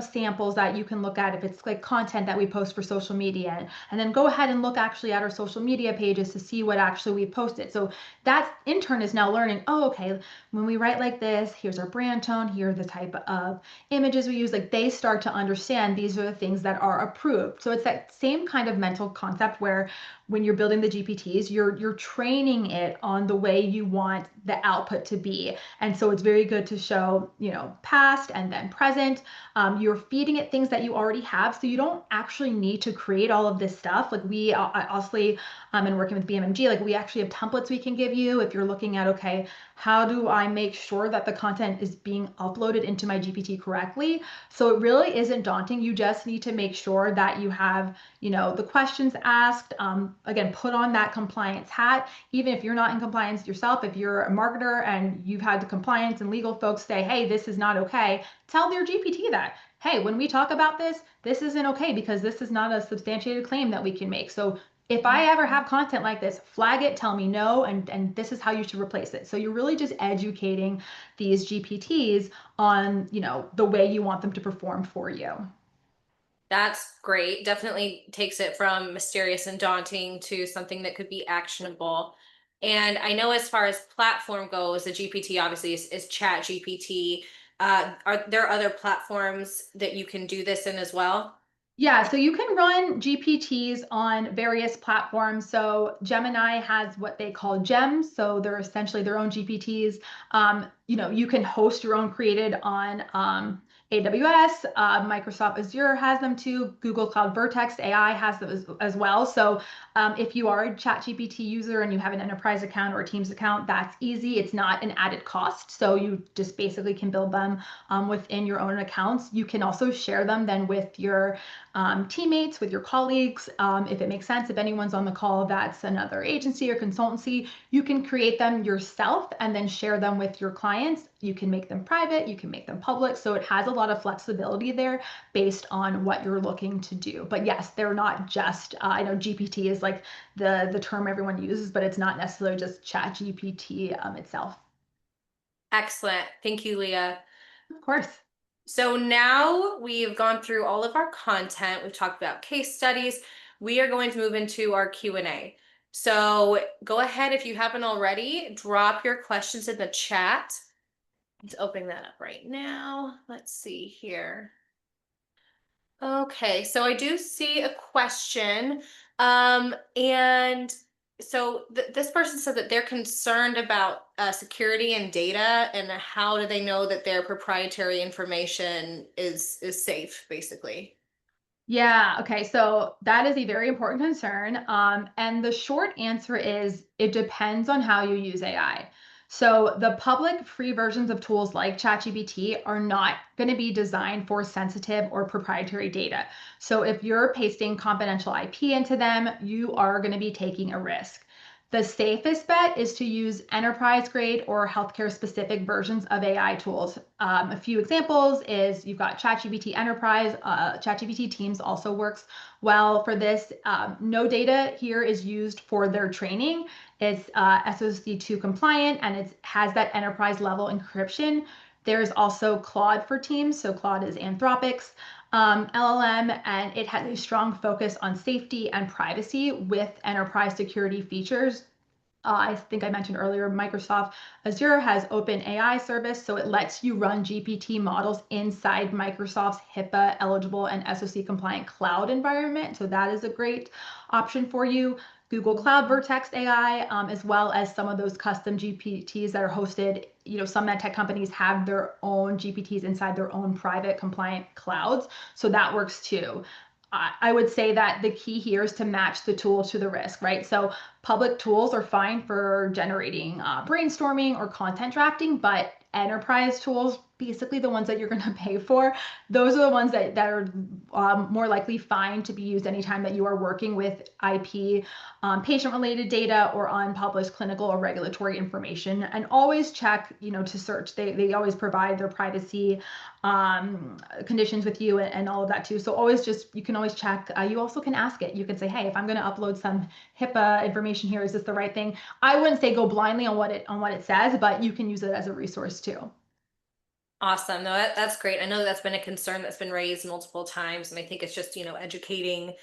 samples that you can look at if it's like content that we post for social media, and then go ahead and look actually at our social media pages to see what actually we posted. So that intern is now learning, oh, okay, when we write like this, here's our brand tone, here are the type of images we use. Like they start to understand these are the things that are approved. So it's that same kind of mental concept where when you're building the GPTs, you're training it on the way you want the output to be. And so it's very good to show, past and then present. You're feeding it things that you already have, so you don't actually need to create all of this stuff. Like we honestly, and working with BMMG, like we actually have templates we can give you if you're looking at, okay, how do I make sure that the content is being uploaded into my GPT correctly? So it really isn't daunting. You just need to make sure that you have, the questions asked. Again, put on that compliance hat. Even if you're not in compliance yourself, if you're a marketer and you've had the compliance and legal folks say, hey, this is not okay, tell their GPT that. Hey, when we talk about this, this isn't okay because this is not a substantiated claim that we can make. So if I ever have content like this, flag it, tell me no, and this is how you should replace it. So you're really just educating these GPTs on, the way you want them to perform for you.
That's great. Definitely takes it from mysterious and daunting to something that could be actionable. And I know as far as platform goes, the GPT obviously is Chat GPT. Are there other platforms that you can do this in as well?
Yeah, so you can run GPTs on various platforms. So Gemini has what they call gems. So they're essentially their own GPTs. You can host your own created on AWS. Microsoft Azure has them too. Google Cloud Vertex AI has them as well. So if you are a ChatGPT user and you have an enterprise account or a Teams account, that's easy. It's not an added cost. So you just basically can build them within your own accounts. You can also share them then with your teammates, with your colleagues. If it makes sense, if anyone's on the call that's another agency or consultancy, you can create them yourself and then share them with your clients. You can make them private, you can make them public. So it has a lot of flexibility there based on what you're looking to do. But yes, they're not just, I know GPT is like the term everyone uses, but it's not necessarily just Chat GPT itself.
Excellent. Thank you, Leah.
Of course.
So now we've gone through all of our content. We've talked about case studies. We are going to move into our Q&A. So go ahead if you haven't already, drop your questions in the chat. Let's open that up right now. Let's see here. Okay, so I do see a question. And so this person said that they're concerned about security and data, and how do they know that their proprietary information is safe, basically.
Yeah, okay. So that is a very important concern. And the short answer is it depends on how you use AI. So the public free versions of tools like ChatGPT are not going to be designed for sensitive or proprietary data. So if you're pasting confidential IP into them, you are going to be taking a risk. The safest bet is to use enterprise grade or healthcare specific versions of AI tools. A few examples is you've got ChatGPT Enterprise. ChatGPT Teams also works well for this. No data here is used for their training. It's SOC2 compliant and it has that enterprise level encryption. There's also Claude for Teams. So Claude is Anthropic's LLM, and it has a strong focus on safety and privacy with enterprise security features. I think I mentioned earlier, Microsoft Azure has open AI service, so it lets you run GPT models inside Microsoft's HIPAA eligible and SOC compliant cloud environment. So that is a great option for you. Google Cloud Vertex AI, as well as some of those custom GPTs that are hosted. Some medtech companies have their own GPTs inside their own private compliant clouds. So that works too. I would say that the key here is to match the tool to the risk, right? So public tools are fine for generating brainstorming or content drafting, but enterprise tools, basically the ones that you're going to pay for, those are the ones that are more likely fine to be used anytime that you are working with IP, patient-related data, or unpublished clinical or regulatory information. And always check, to search. They always provide their privacy conditions with you and all of that too. So you can always check. You also can ask it. You can say, hey, if I'm going to upload some HIPAA information here, is this the right thing? I wouldn't say go blindly on what it says, but you can use it as a resource too.
Awesome. No, that's great. I know that's been a concern that's been raised multiple times, and I think it's just, educating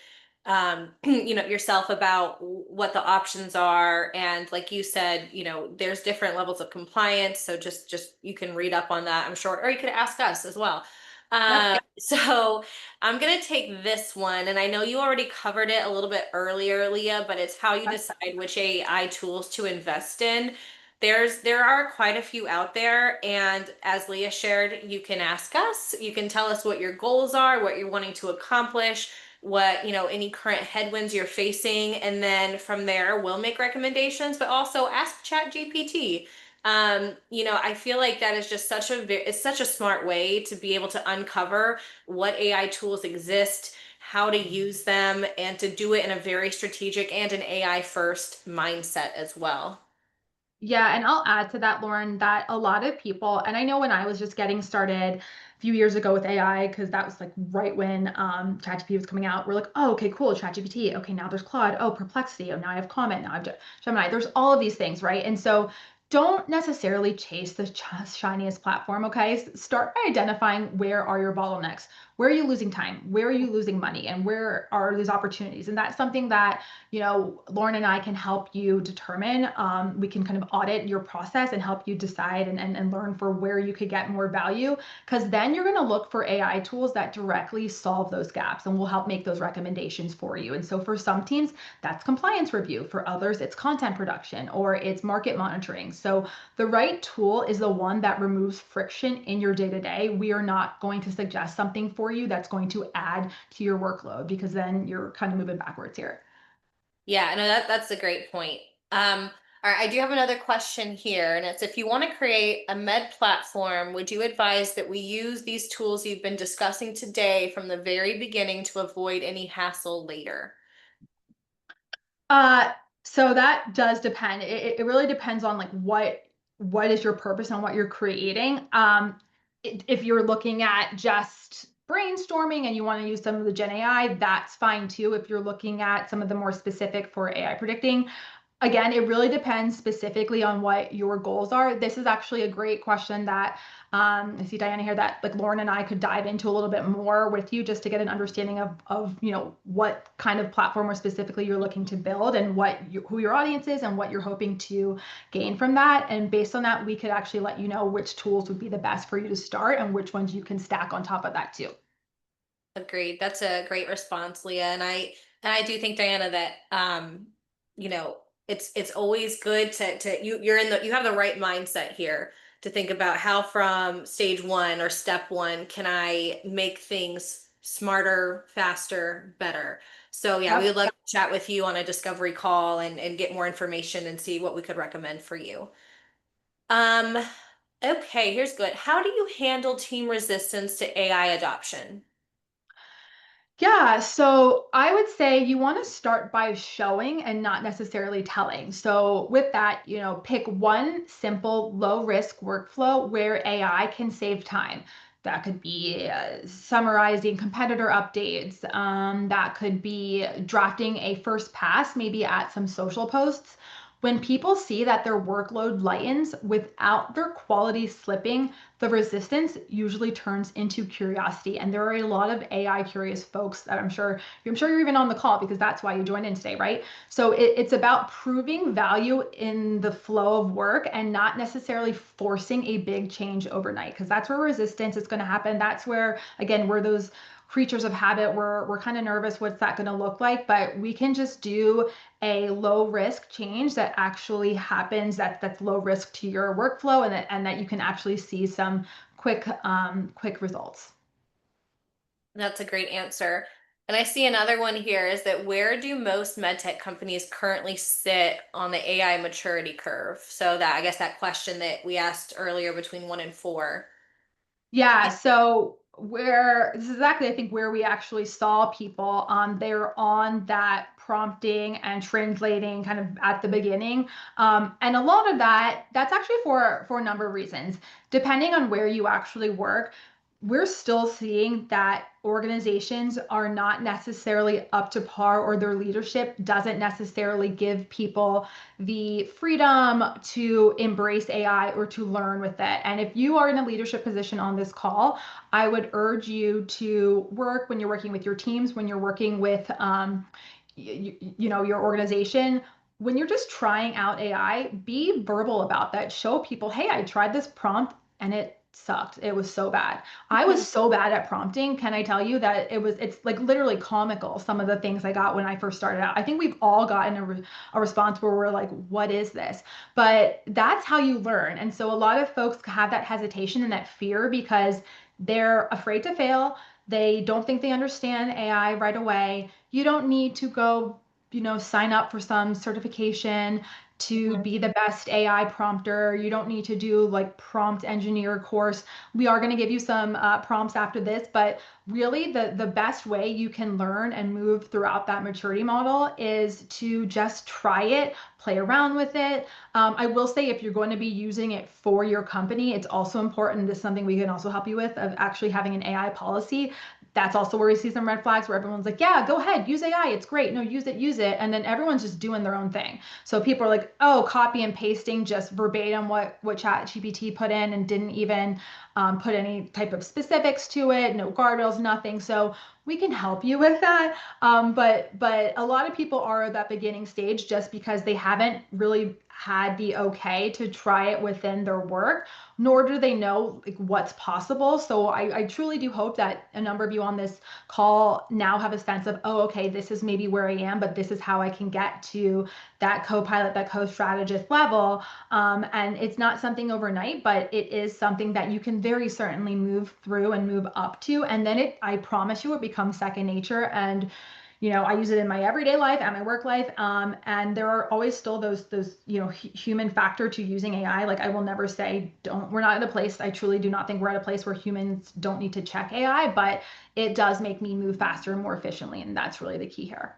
yourself about what the options are. And like you said, there's different levels of compliance. So just you can read up on that, I'm sure, or you could ask us as well.
Yep.
So I'm gonna take this one, and I know you already covered it a little bit earlier, Leah, but it's how you
Okay.
decide which AI tools to invest in. There are quite a few out there, and as Leah shared, you can ask us, you can tell us what your goals are, what you're wanting to accomplish, what, any current headwinds you're facing, and then from there we'll make recommendations, but also ask Chat GPT. I feel like that is just it's such a smart way to be able to uncover what AI tools exist, how to use them, and to do it in a very strategic and an AI first mindset as well.
Yeah, and I'll add to that, Lauren, that a lot of people, and I know when I was just getting started a few years ago with AI, because that was like right when ChatGPT was coming out, we're like, oh, okay, cool, ChatGPT. Okay, now there's Claude. Oh, Perplexity. Oh, now I have Comment. Now I have Gemini. There's all of these things, right? And so don't necessarily chase the shiniest platform, okay? Start by identifying where are your bottlenecks. where are you losing time? Where are you losing money? And where are these opportunities? And that's something that, Lauren and I can help you determine. We can kind of audit your process and help you decide and learn for where you could get more value. Because then you're going to look for AI tools that directly solve those gaps and will help make those recommendations for you. And so for some teams, that's compliance review. For others, it's content production or it's market monitoring. So the right tool is the one that removes friction in your day to day. We are not going to suggest something for you that's going to add to your workload because then you're kind of moving backwards here.
Yeah, no, that's a great point. All right, I do have another question here, and it's if you want to create a med platform, would you advise that we use these tools you've been discussing today from the very beginning to avoid any hassle later?
Uh, so that does depend. It really depends on like what is your purpose and what you're creating. If you're looking at just brainstorming and you want to use some of the Gen AI, that's fine too. If you're looking at some of the more specific for AI predicting, again, it really depends specifically on what your goals are. This is actually a great question that I see Diana here that like Lauren and I could dive into a little bit more with you just to get an understanding of what kind of platform or specifically you're looking to build and who your audience is and what you're hoping to gain from that. And based on that, we could actually let you know which tools would be the best for you to start and which ones you can stack on top of that too.
Agreed. That's a great response, Leah. And I do think, Diana, that you know, it's always good to you have the right mindset here to think about how from stage one or step one can I make things smarter, faster, better. So yeah, we
Yep.
would love to chat with you on a discovery call and get more information and see what we could recommend for you. Um, okay, here's good. How do you handle team resistance to AI adoption?
Yeah, so I would say you want to start by showing and not necessarily telling. So with that, pick one simple low risk workflow where AI can save time. That could be summarizing competitor updates. That could be drafting a first pass, maybe at some social posts. When people see that their workload lightens without their quality slipping, the resistance usually turns into curiosity. And there are a lot of AI curious folks that I'm sure you're even on the call because that's why you joined in today, right? So it's about proving value in the flow of work and not necessarily forcing a big change overnight because that's where resistance is going to happen. That's where, again, we're those creatures of habit. We're kind of nervous. What's that going to look like? But we can just do a low risk change that actually happens that's low risk to your workflow and that you can actually see some quick results.
That's a great answer. And I see another one here is that where do most medtech companies currently sit on the AI maturity curve? So that I guess that question that we asked earlier between one and four.
Yeah, so where this is exactly, I think, where we actually saw people, they're on that prompting and translating kind of at the beginning. And a lot of that's actually for a number of reasons. Depending on where you actually work, we're still seeing that organizations are not necessarily up to par or their leadership doesn't necessarily give people the freedom to embrace AI or to learn with it. And if you are in a leadership position on this call, I would urge you to work when you're working with your teams, when you're working with your organization. When you're just trying out AI, be verbal about that. Show people, hey, I tried this prompt and it sucked. It was so bad. I was so bad at prompting. Can I tell you that it's like literally comical, some of the things I got when I first started out. I think we've all gotten a response where we're like, what is this? But that's how you learn. And so a lot of folks have that hesitation and that fear because they're afraid to fail. They don't think they understand AI right away. You don't need to go, sign up for some certification to
Mhm.
be the best AI prompter. You don't need to do like prompt engineer course. We are going to give you some prompts after this, but really the best way you can learn and move throughout that maturity model is to just try it, play around with it. I will say if you're going to be using it for your company, it's also important. This is something we can also help you with of actually having an AI policy that's also where we see some red flags where everyone's like, yeah, go ahead, use AI, it's great. No, use it. And then everyone's just doing their own thing. So people are like, oh, copy and pasting just verbatim what ChatGPT put in and didn't even put any type of specifics to it, no guardrails, nothing. So we can help you with that. But a lot of people are at that beginning stage just because they haven't really had the okay to try it within their work, nor do they know like what's possible. So I truly do hope that a number of you on this call now have a sense of, oh, okay, this is maybe where I am, but this is how I can get to that co-pilot, that co-strategist level. And it's not something overnight, but it is something that you can very certainly move through and move up to. And then I promise you, it becomes second nature. And I use it in my everyday life and my work life. And there are always still those human factor to using AI. Like I will never say don't. We're not at a place. I truly do not think we're at a place where humans don't need to check AI, but it does make me move faster and more efficiently, and that's really the key here.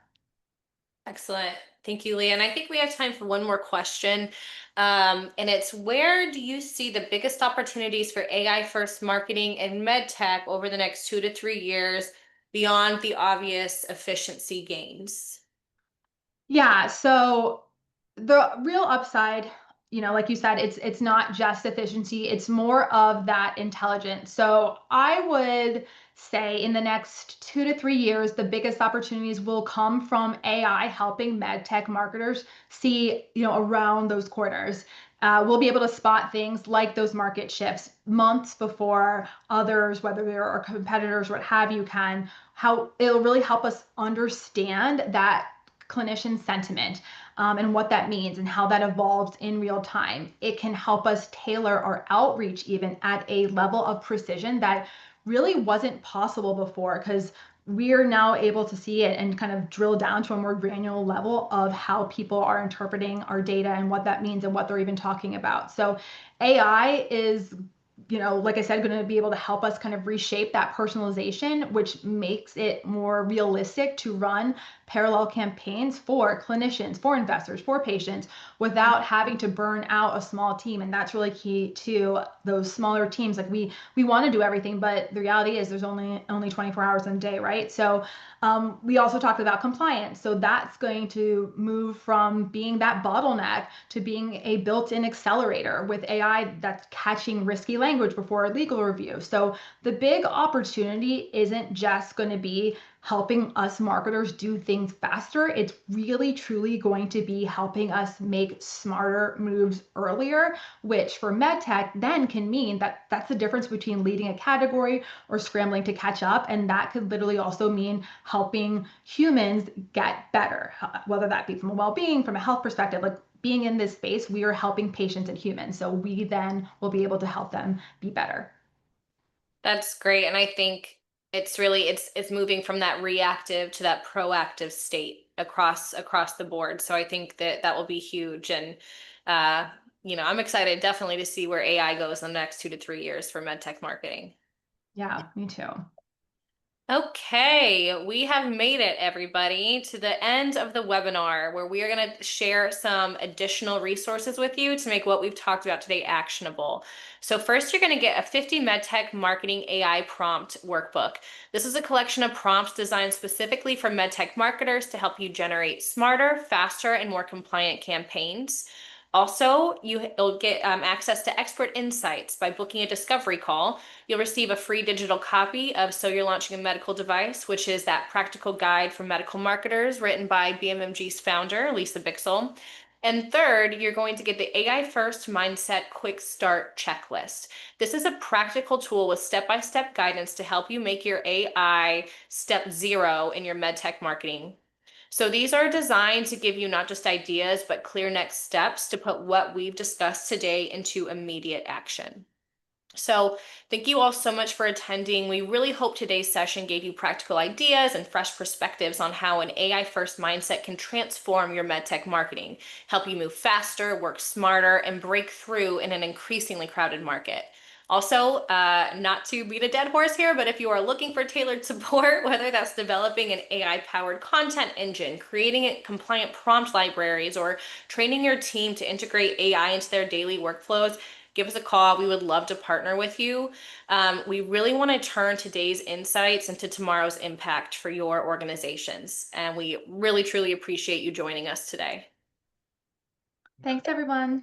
Excellent. Thank you, Leah. And I think we have time for one more question. And it's where do you see the biggest opportunities for AI first marketing and med tech over the next 2 to 3 years beyond the obvious efficiency gains?
Yeah, so the real upside, like you said, it's not just efficiency, it's more of that intelligence. So I would say in the next 2 to 3 years, the biggest opportunities will come from AI helping med tech marketers see, around those corners. We'll be able to spot things like those market shifts months before others, whether they're our competitors, what have you, can. How it'll really help us understand that clinician sentiment, and what that means and how that evolves in real time. It can help us tailor our outreach even at a level of precision that really wasn't possible before because we're now able to see it and kind of drill down to a more granular level of how people are interpreting our data and what that means and what they're even talking about. So AI is, like I said, going to be able to help us kind of reshape that personalization, which makes it more realistic to run parallel campaigns for clinicians, for investors, for patients without having to burn out a small team. And that's really key to those smaller teams. Like we want to do everything, but the reality is there's only 24 hours in a day, right? So we also talked about compliance. So that's going to move from being that bottleneck to being a built-in accelerator with AI that's catching risky language before a legal review. So the big opportunity isn't just going to be helping us marketers do things faster. It's really truly going to be helping us make smarter moves earlier, which for medtech then can mean that that's the difference between leading a category or scrambling to catch up. And that could literally also mean helping humans get better, whether that be from a well-being, from a health perspective. Like being in this space, we are helping patients and humans. So we then will be able to help them be better.
That's great. And I think it's moving from that reactive to that proactive state across the board. So I think that that will be huge. And uh, I'm excited definitely to see where AI goes in the next 2 to 3 years for medtech marketing.
Yeah, me too.
Okay, we have made it, everybody, to the end of the webinar where we are going to share some additional resources with you to make what we've talked about today actionable. So first, you're going to get a 50 MedTech Marketing AI Prompt Workbook. This is a collection of prompts designed specifically for MedTech marketers to help you generate smarter, faster, and more compliant campaigns. Also, you'll get access to expert insights by booking a discovery call. You'll receive a free digital copy of So You're Launching a Medical Device, which is that practical guide for medical marketers written by BMMG's founder, Lisa Bixel. And third, you're going to get the AI First Mindset Quick Start Checklist. This is a practical tool with step-by-step guidance to help you make your AI step zero in your medtech marketing. So these are designed to give you not just ideas, but clear next steps to put what we've discussed today into immediate action. So thank you all so much for attending. We really hope today's session gave you practical ideas and fresh perspectives on how an AI first mindset can transform your medtech marketing, help you move faster, work smarter, and break through in an increasingly crowded market. Also, not to beat a dead horse here, but if you are looking for tailored support, whether that's developing an AI-powered content engine, creating compliant prompt libraries, or training your team to integrate AI into their daily workflows, give us a call. We would love to partner with you. We really want to turn today's insights into tomorrow's impact for your organizations. And we really, truly appreciate you joining us today.
Thanks, everyone.